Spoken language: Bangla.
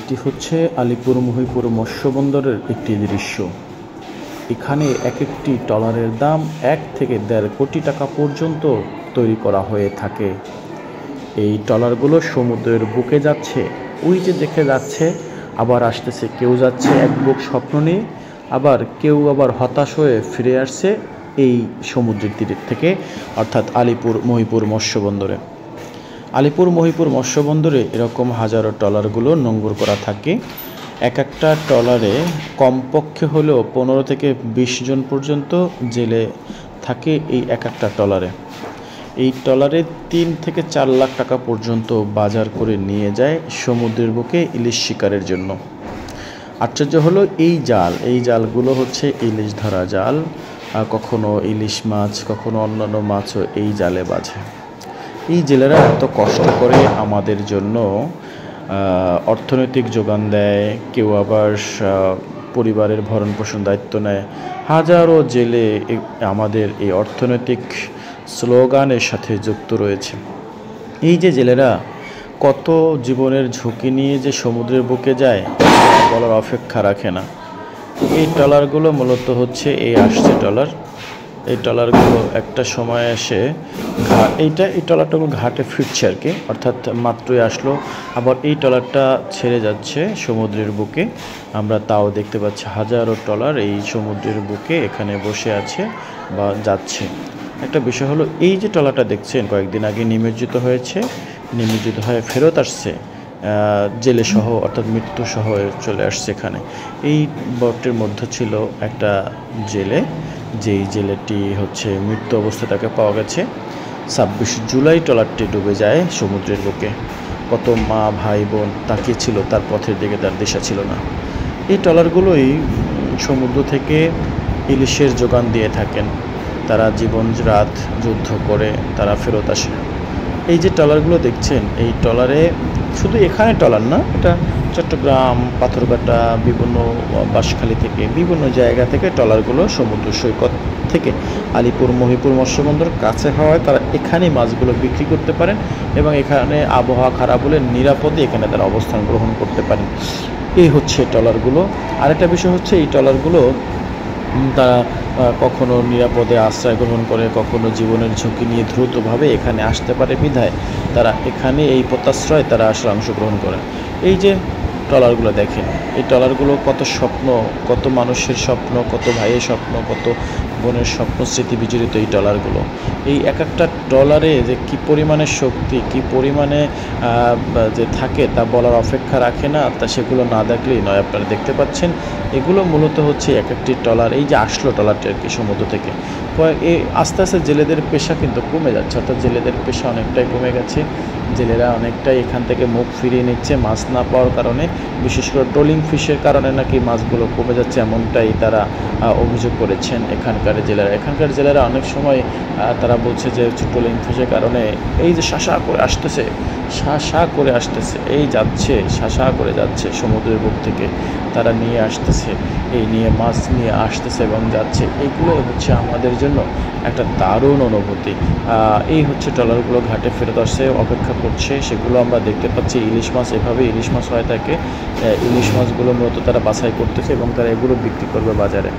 এটি হচ্ছে আলিপুর মহিপুর মৎস্য বন্দরের একটি দৃশ্য। এখানে এক একটি ট্রলারের দাম 1 থেকে 1.5 কোটি টাকা পর্যন্ত তৈরি করা হয়ে থাকে। এই ট্রলারগুলো সমুদ্রের বুকে যাচ্ছে, ওই যে দেখে যাচ্ছে, আবার আসতেছে, কেউ যাচ্ছে এক বুক স্বপ্ন নিয়ে, আবার কেউ হতাশ হয়ে ফিরে আসছে এই সমুদ্রের তীর থেকে, অর্থাৎ আলিপুর মহিপুর মৎস্য বন্দরে। আলিপুর মহিপুর মৎস্য বন্দরে এরকম হাজারো ট্রলারগুলো নোঙর করা থাকে। এক একটা ট্রলারে কমপক্ষে হলেও 15 থেকে 20 জন পর্যন্ত জেলে থাকে এই এক একটা ট্রলারে। এই ট্রলারে 3 থেকে 4 লাখ টাকা পর্যন্ত বাজার করে নিয়ে যায় সমুদ্রের বুকে ইলিশ শিকারের জন্য। আশ্চর্য হলো এই জালগুলো হচ্ছে ইলিশ ধরা জাল, কখনো ইলিশ মাছ, কখনো অন্যান্য মাছও এই জালে বাঁধে। এই জেলেরা এত কষ্ট করে আমাদের জন্য অর্থনৈতিক যোগান দেয়, কেউ আবার পরিবারের ভরণ পোষণ দায়িত্ব নেয়। হাজারো জেলে আমাদের এই অর্থনৈতিক স্লোগানের সাথে যুক্ত রয়েছে। এই যে জেলেরা কত জীবনের ঝুঁকি নিয়ে যে সমুদ্রের বুকে যায় বলার অপেক্ষা রাখে না। এই ট্রলারগুলো মূলত হচ্ছে এই আসছে ট্রলার। এই ট্রলারগুলো একটা সময় এসে এই ট্রলারটা ঘাটে ফিরছে আর কি, অর্থাৎ মাত্রই আসলো, আবার এই ট্রলারটা ছেড়ে যাচ্ছে সমুদ্রের বুকে। আমরা তাও দেখতে পাচ্ছি হাজারো ট্রলার এই সমুদ্রের বুকে এখানে বসে আছে বা যাচ্ছে। একটা বিষয় হলো, এই যে ট্রলারটা দেখছেন কয়েকদিন আগে নিমজ্জিত হয়েছে, নিমজ্জিত হয়ে ফেরত আসছে জেলে সহ, অর্থাৎ মৃত্যু সহ চলে আসছে এখানে। এই বোটের মধ্যে ছিল একটা জেলে, যেই জেলেটি হচ্ছে মৃত্যু অবস্থা তাকে পাওয়া গেছে। 26 জুলাই ট্রলারটি ডুবে যায় সমুদ্রের বুকে। কত মা ভাই বোন তাকিয়ে ছিল, তার পথের দিকে তার দিশা ছিল না। এই ট্রলারগুলোই সমুদ্র থেকে ইলিশের যোগান দিয়ে থাকেন। তারা জীবন রাত যুদ্ধ করে তারা ফেরত আসে। এই যে ট্রলারগুলো দেখছেন, এই ট্রলারে শুধু এখানে ট্রলার না, এটা চট্টগ্রাম, পাথরঘাটা, বিভিন্ন বাঁশখালী থেকে বিভিন্ন জায়গা থেকে ট্রলারগুলো সমুদ্র সৈকত থেকে আলিপুর মহিপুর মৎস্য বন্দর কাছে হওয়ায় তারা এখানে মাছগুলো বিক্রি করতে পারেন এবং এখানে আবহাওয়া খারাপ হলে নিরাপদে এখানে তারা অবস্থান গ্রহণ করতে পারেন। এই হচ্ছে ট্রলারগুলো। আরেকটা বিষয় হচ্ছে, এই ট্রলারগুলো তারা কখনো নিরাপদে আশ্রয় গ্রহণ করে, কখনো জীবনের ঝুঁকি নিয়ে দ্রুতভাবে এখানে আসতে পারে বিধায় তারা এখানে এই প্রত্যাশ্রয় তারা আসলে অংশগ্রহণ করে। এই যে ট্রলারগুলো দেখেন, এই ট্রলারগুলো কত স্বপ্ন, কত মানুষের স্বপ্ন, কত ভাইয়ের স্বপ্ন, কত বোনের স্বপ্ন স্মৃতি বিজড়িত এই ট্রলারগুলো। এই এক একটা ট্রলারে যে কী পরিমাণে শক্তি, কী পরিমাণে যে থাকে তা বলার অপেক্ষা রাখে না, তা সেগুলো না দেখলেই নয়। আপনারা দেখতে পাচ্ছেন এগুলো মূলত হচ্ছে এক একটি ট্রলার। এই যে আসলো ট্রলারটি আর কি সমুদ্র থেকে, এই আস্তে আস্তে জেলেদের পেশা কিন্তু কমে যাচ্ছে, অর্থাৎ জেলেদের পেশা অনেকটাই কমে গেছে। জেলেরা অনেকটাই এখান থেকে মুখ ফিরিয়ে নিচ্ছে মাছ না পাওয়ার কারণে, বিশেষ করে ট্রোলিং ফিশের কারণে নাকি মাছগুলো কমে যাচ্ছে, এমনটাই তারা অভিযোগ করেছেন এখানকার জেলেরা। এখানকার জেলেরা অনেক সময় তারা বলছে যে ট্রোলিং ফিশের কারণে এই যে শাসা করে আসতেছে, এই যাচ্ছে শাসা করে যাচ্ছে সমুদ্রের বুক থেকে, তারা নিয়ে আসতেছে, এই নিয়ে মাছ নিয়ে আসতেছে এবং যাচ্ছে। এইগুলো হচ্ছে আমাদের জন্য একটা দারুণ অনুভূতি। এই হচ্ছে ট্রলারগুলো ঘাটে ফেরত আসছে, অপেক্ষা করছে, সেগুলো আমরা দেখতে পাচ্ছি। ইলিশ মাছ, এভাবে ইলিশ মাছ হয়ে থাকে। ইলিশ মাছগুলো মূলত তারা বাছাই করতেছে এবং তারা এগুলো বিক্রি করবে বাজারে।